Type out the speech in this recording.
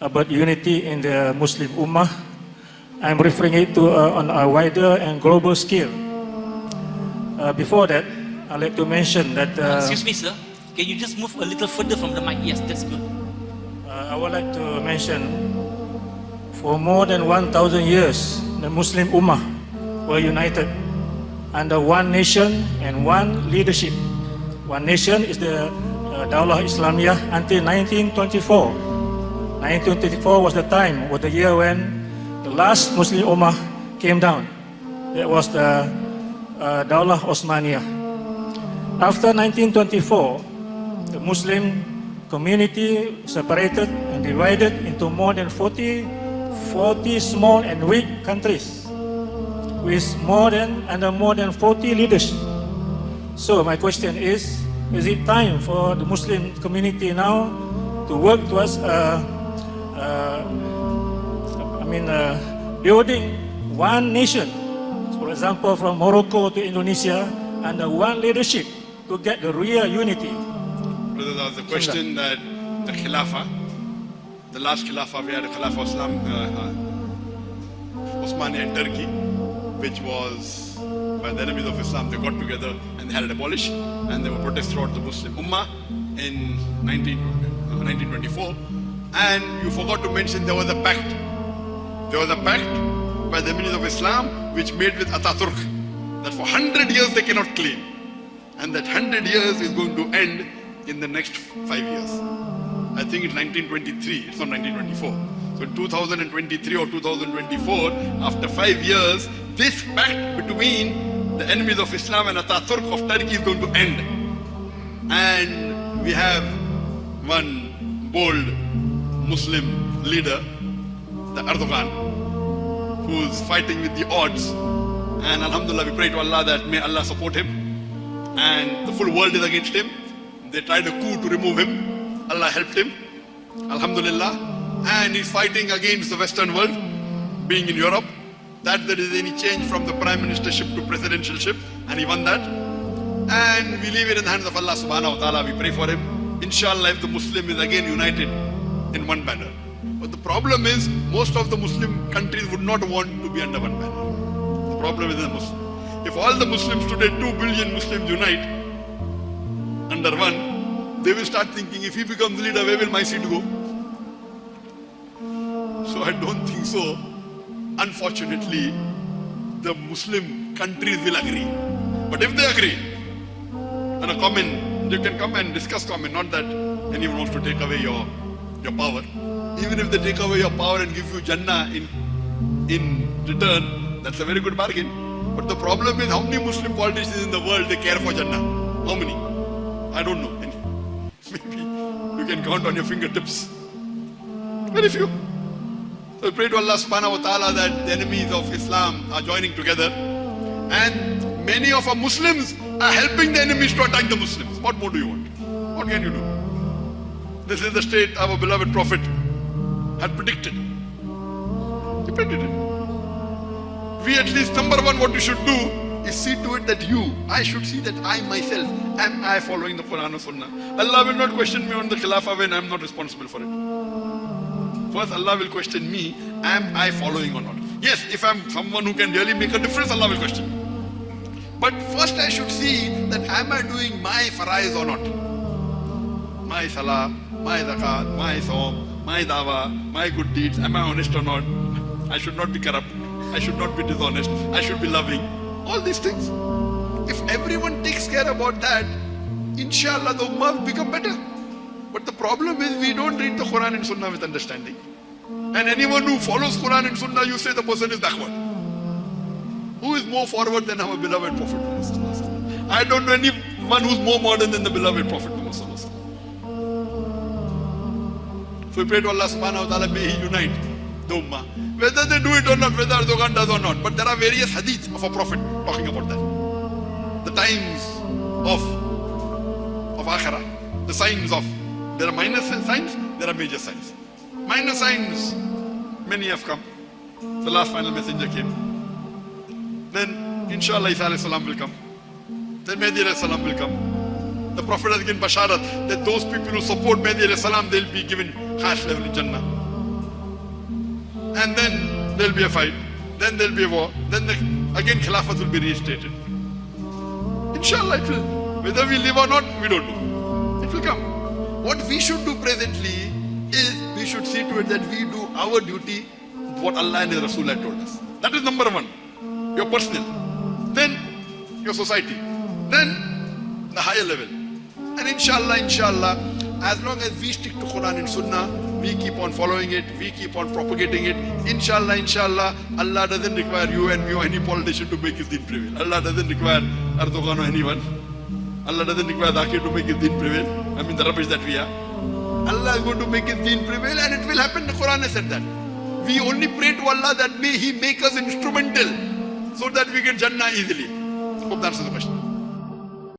about unity in the Muslim Ummah. I'm referring it to on a wider and global scale. Before that, I'd like to mention that... Excuse me, sir. Can you just move a little further from the mic? Yes, that's good. I would like to mention, for more than 1,000 years, the Muslim Ummah were united under one nation and one leadership. One nation is the Daulah Islamiyah until 1924. 1924 was the time, was the year when the last Muslim Ummah came down. That was the Daulah Osmaniyah. After 1924, the Muslim community separated and divided into more than 40 small and weak countries with under more than 40 leaders. So my question is it time for the Muslim community now to work towards building one nation? For example, from Morocco to Indonesia, under one leadership to get the real unity. Brother, there was a question that the Khilafah, the last Khilafah, we had a Khilafah Islam, Osmani in Turkey, which was by the enemies of Islam. They got together and they had it abolished, and there were protests throughout the Muslim Ummah in 1924. And you forgot to mention there was a pact. There was a pact by the enemies of Islam which made with Ataturk that for 100 years they cannot claim, and that 100 years is going to end in the next 5 years. I think it's 1923, it's not 1924. So 2023 or 2024, after 5 years, this pact between the enemies of Islam and Ataturk of Turkey is going to end. And we have one bold Muslim leader, the Erdogan, who's fighting with the odds. And Alhamdulillah, we pray to Allah that may Allah support him. And the full world is against him. They tried a coup to remove him. Allah helped him, Alhamdulillah. And he's fighting against the Western world, being in Europe, that there is any change from the prime ministership to presidentialship, and he won that. And we leave it in the hands of Allah subhanahu wa ta'ala. We pray for him. Inshallah, if the Muslim is again united in one banner. But the problem is, most of the Muslim countries would not want to be under one banner. The problem is the Muslim. If all the Muslims today, 2 billion Muslims unite under one, they will start thinking, if he becomes leader, where will my seat go? So I don't think so. Unfortunately, the Muslim countries will agree. But if they agree on a common, you can come and discuss common, not that anyone wants to take away your power. Even if they take away your power and give you Jannah in return, that's a very good bargain. But the problem is, how many Muslim politicians in the world, they care for Jannah? How many? I don't know. Maybe you can count on your fingertips. Very few. So we pray to Allah subhanahu wa ta'ala that the enemies of Islam are joining together. And many of our Muslims are helping the enemies to attack the Muslims. What more do you want? What can you do? This is the state our beloved Prophet had predicted. He predicted it. We at least, number one, what you should do is see to it that I should see that I myself, am I following the Quran or Sunnah? Allah will not question me on the Khilafah when I am not responsible for it. First, Allah will question me, am I following or not? Yes, if I am someone who can really make a difference, Allah will question me. But first I should see that am I doing my faraiz or not? My salah, my zakat, my saum, my dawah, my good deeds, am I honest or not? I should not be corrupt. I should not be dishonest. I should be loving. All these things. If everyone takes care about that, inshallah the Ummah will become better. But the problem is we don't read the Quran and Sunnah with understanding. And anyone who follows Quran and Sunnah, you say the person is backward. Who is more forward than our beloved Prophet Muhammad? I don't know anyone who's more modern than the beloved Prophet Muhammad. So we pray to Allah subhanahu wa ta'ala, may He unite the Ummah. Whether they do it or not, whether Erdogan does or not. But there are various hadiths of a Prophet talking about that. The times of Akhirah. The signs of, there are minor signs, there are major signs. Minor signs, many have come. The last final messenger came. Then, inshallah, Isa alayhi salam will come. Then Mahdi alayhi salam will come. The Prophet has given basharat that those people who support Mahdi alayhi salam, they'll be given highest level in Jannah. and then there'll be a fight, then there'll be a war, then again Khilafat will be reinstated. Inshallah it will. Whether we live or not, we don't know. It will come. What we should do presently is we should see to it that we do our duty, what Allah and His Rasul have told us. That is number one. Your personal. Then your society. Then the higher level. And inshallah, as long as we stick to Quran and Sunnah, we keep on following it, we keep on propagating it. Inshallah, Allah doesn't require you and me or any politician to make his deen prevail. Allah doesn't require Erdogan or anyone. Allah doesn't require Zakir to make his deen prevail. I mean the rubbish that we are. Allah is going to make his deen prevail, and it will happen. The Quran has said that. We only pray to Allah that may He make us instrumental so that we get Jannah easily. Hope that answers the question.